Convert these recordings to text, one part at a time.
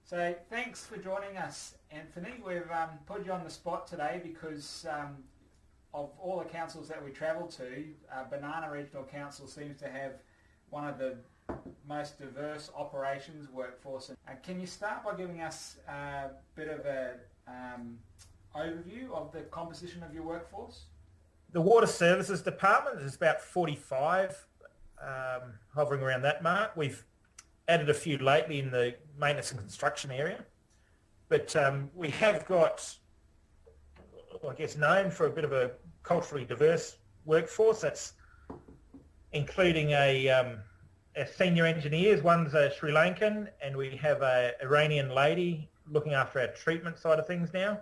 So thanks for joining us, Anthony. We've put you on the spot today because of all the councils that we travel to, Banana Regional Council seems to have one of the most diverse operations workforce. Can you start by giving us a bit of an overview of the composition of your workforce? The Water Services Department is about 45, hovering around that mark. We've added a few lately in the maintenance and construction area, but we have got, I guess, known for a bit of a culturally diverse workforce. That's including a senior engineers. One's a Sri Lankan, and we have a Iranian lady looking after our treatment side of things now.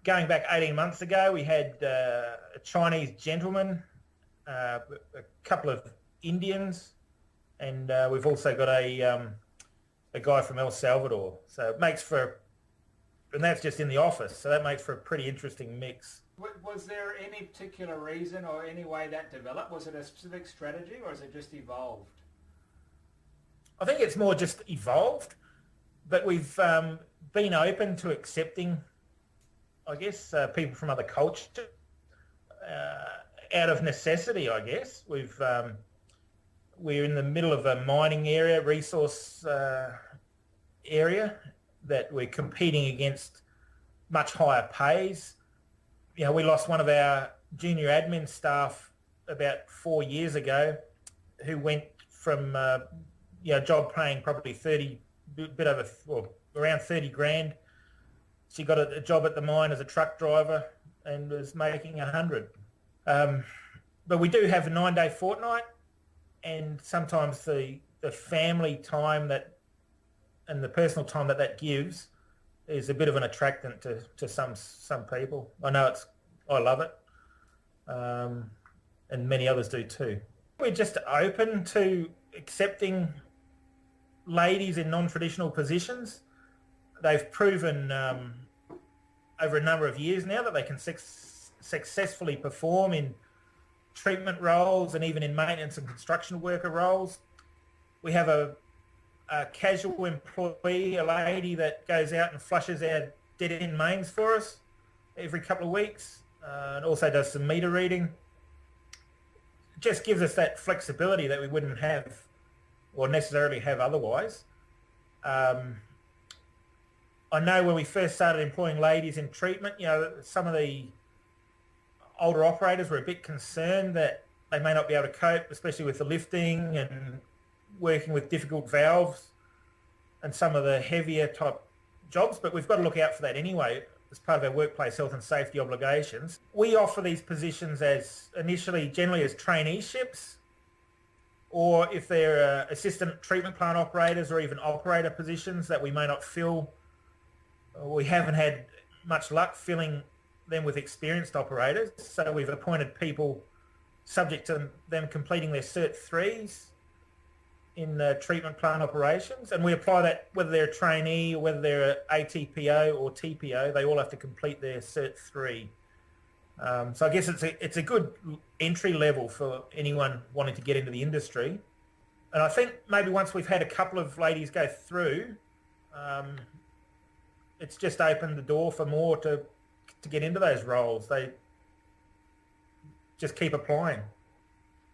Going back 18 months ago, we had a Chinese gentleman, a couple of Indians, and we've also got a guy from El Salvador. So it makes for, and that's just in the office, so that makes for a pretty interesting mix. Was there any particular reason or any way that developed? Was it a specific strategy or has it just evolved? I think it's more just evolved, but we've been open to accepting, I guess, people from other cultures out of necessity, I guess. We're in the middle of a mining area, resource area, that we're competing against much higher pays. You know, we lost one of our junior admin staff about 4 years ago, who went from job paying probably around 30 grand. She got a job at the mine as a truck driver and was making 100. But we do have a 9-day fortnight, and sometimes the family time and the personal time that gives is a bit of an attractant to some people. I love it, and many others do too. We're just open to accepting ladies in non-traditional positions. They've proven over a number of years now that they can successfully perform in treatment roles and even in maintenance and construction worker roles. We have a casual employee, a lady that goes out and flushes our dead-end mains for us every couple of weeks, and also does some meter reading. It just gives us that flexibility that we wouldn't have or necessarily have otherwise. I know when we first started employing ladies in treatment, some of the older operators were a bit concerned that they may not be able to cope, especially with the lifting and working with difficult valves and some of the heavier type jobs, but we've got to look out for that anyway as part of our workplace health and safety obligations. We offer these positions generally as traineeships, or if they're assistant treatment plant operators or even operator positions that we may not fill. We haven't had much luck filling them with experienced operators, so we've appointed people subject to them completing their Cert 3s in treatment plant operations, and we apply that whether they're a trainee or whether they're ATPO or TPO. They all have to complete their Cert 3. So I guess it's a good entry level for anyone wanting to get into the industry. And I think maybe once we've had a couple of ladies go through, it's just opened the door for more to get into those roles. They just keep applying.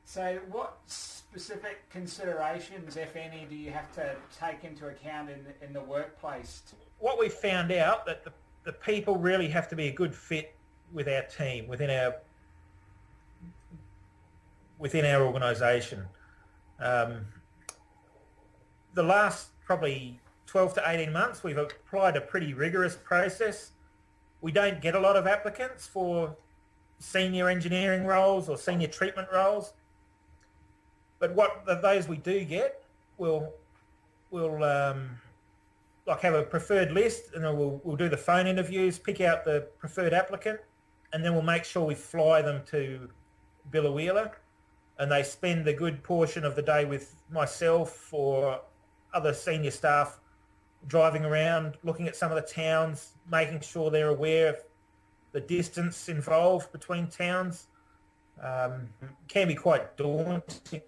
So what specific considerations, if any, do you have to take into account in the workplace? What we found out that the people really have to be a good fit with our team, within our organisation. The last probably 12 to 18 months, we've applied a pretty rigorous process. We don't get a lot of applicants for senior engineering roles or senior treatment roles, but those we do get, we'll have a preferred list, and then we'll do the phone interviews, pick out the preferred applicant, and then we'll make sure we fly them to Biloela, and they spend a good portion of the day with myself or other senior staff driving around, looking at some of the towns, making sure they're aware of the distance involved between towns. Can be quite daunting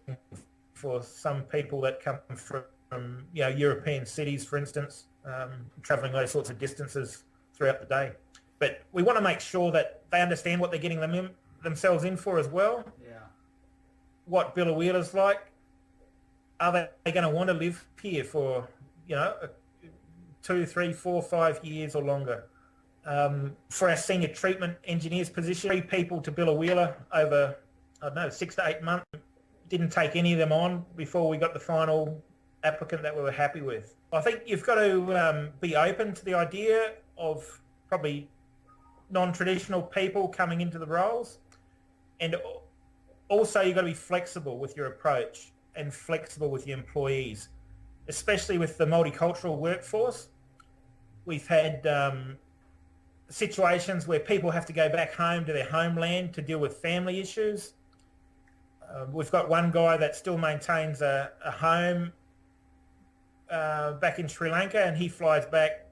for some people that come from European cities, for instance, travelling those sorts of distances throughout the day. But we want to make sure that they understand what they're getting themselves in for as well. Yeah. What Biloela's like. Are they going to want to live here for, 2, 3, 4, 5 years or longer? For our senior treatment engineers position, 3 people to Biloela over, 6 to 8 months. Didn't take any of them on before we got the final applicant that we were happy with. I think you've got to be open to the idea of probably non-traditional people coming into the roles, and also you've got to be flexible with your approach and flexible with your employees, especially with the multicultural workforce. We've had situations where people have to go back home to their homeland to deal with family issues. We've got one guy that still maintains a home back in Sri Lanka, and he flies back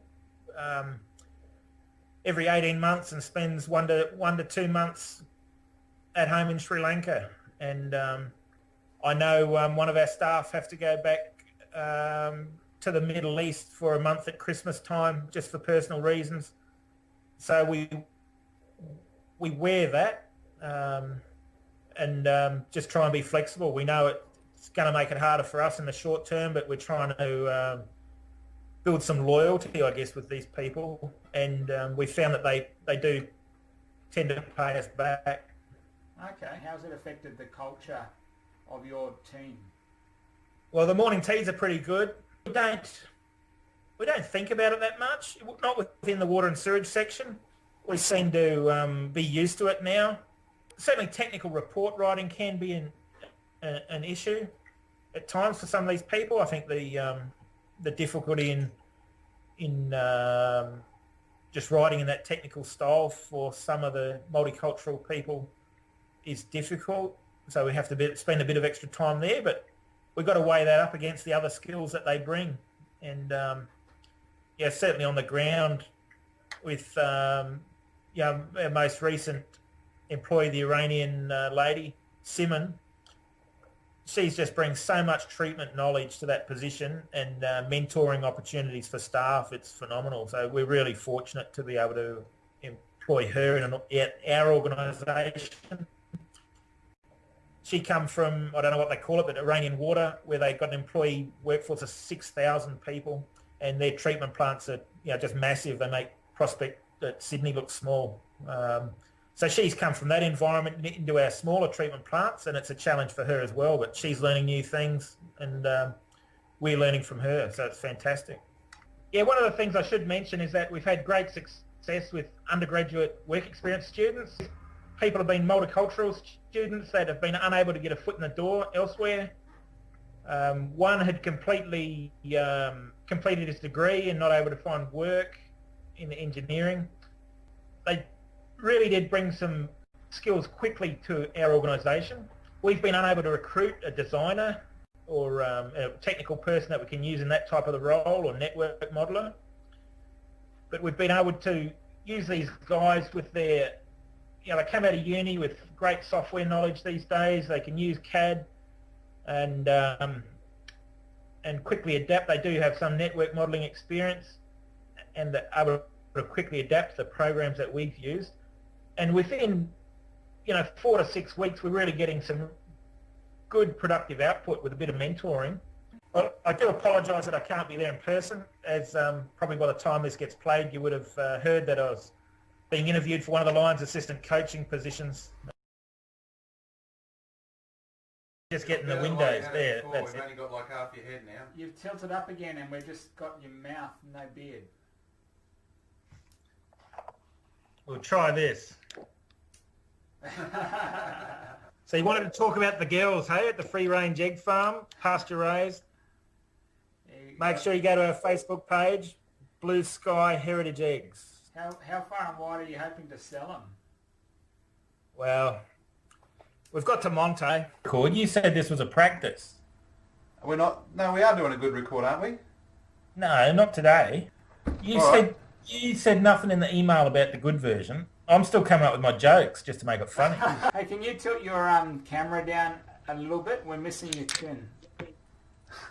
every 18 months and spends 1 to 2 months at home in Sri Lanka. And I know one of our staff have to go back to the Middle East for a month at Christmas time just for personal reasons. So we wear that and just try and be flexible. We know it's going to make it harder for us in the short term, but we're trying to build some loyalty, I guess, with these people. And we found that they do tend to pay us back. Okay. How's it affected the culture of your team? Well, the morning teas are pretty good. We don't think about it that much, not within the water and sewage section. We seem to be used to it now. Certainly technical report writing can be an issue at times for some of these people. I think the difficulty in just writing in that technical style for some of the multicultural people is difficult. So we have to spend a bit of extra time there, but we've got to weigh that up against the other skills that they bring. And certainly on the ground with our most recent employee, the Iranian lady, Simon, she's just brings so much treatment knowledge to that position and mentoring opportunities for staff. It's phenomenal. So we're really fortunate to be able to employ her in our organisation. She come from, I don't know what they call it, but Iranian Water, where they've got an employee workforce of 6,000 people, and their treatment plants are just massive. They make Prospect at Sydney look small. So she's come from that environment into our smaller treatment plants, and it's a challenge for her as well, but she's learning new things, and we're learning from her, so it's fantastic. Yeah, one of the things I should mention is that we've had great success with undergraduate work experience students. People have been multicultural students that have been unable to get a foot in the door elsewhere. One had completely completed his degree and not able to find work in engineering. They really did bring some skills quickly to our organisation. We've been unable to recruit a designer or a technical person that we can use in that type of the role, or network modeller. But we've been able to use these guys with their, they come out of uni with great software knowledge these days. They can use CAD and quickly adapt. They do have some network modelling experience and they're able to quickly adapt the programs that we've used. And within, 4 to 6 weeks, we're really getting some good productive output with a bit of mentoring. Well, I do apologise that I can't be there in person, as probably by the time this gets played, you would have heard that I was being interviewed for one of the Lions assistant coaching positions. Just getting the windows there. That's We've only got like half your head now. You've tilted up again and we've just got your mouth, no beard. We'll try this. So you wanted to talk about the girls, hey, at the free range egg farm, pasture raised. Make sure you go to our Facebook page, Blue Sky Heritage Eggs. How far and wide are you hoping to sell them? Well, we've got to Monte. You said this was a practice. We're not. No, we are doing a good record, aren't we? No, not today. You said nothing in the email about the good version. I'm still coming up with my jokes just to make it funny. Hey, can you tilt your camera down a little bit? We're missing your chin.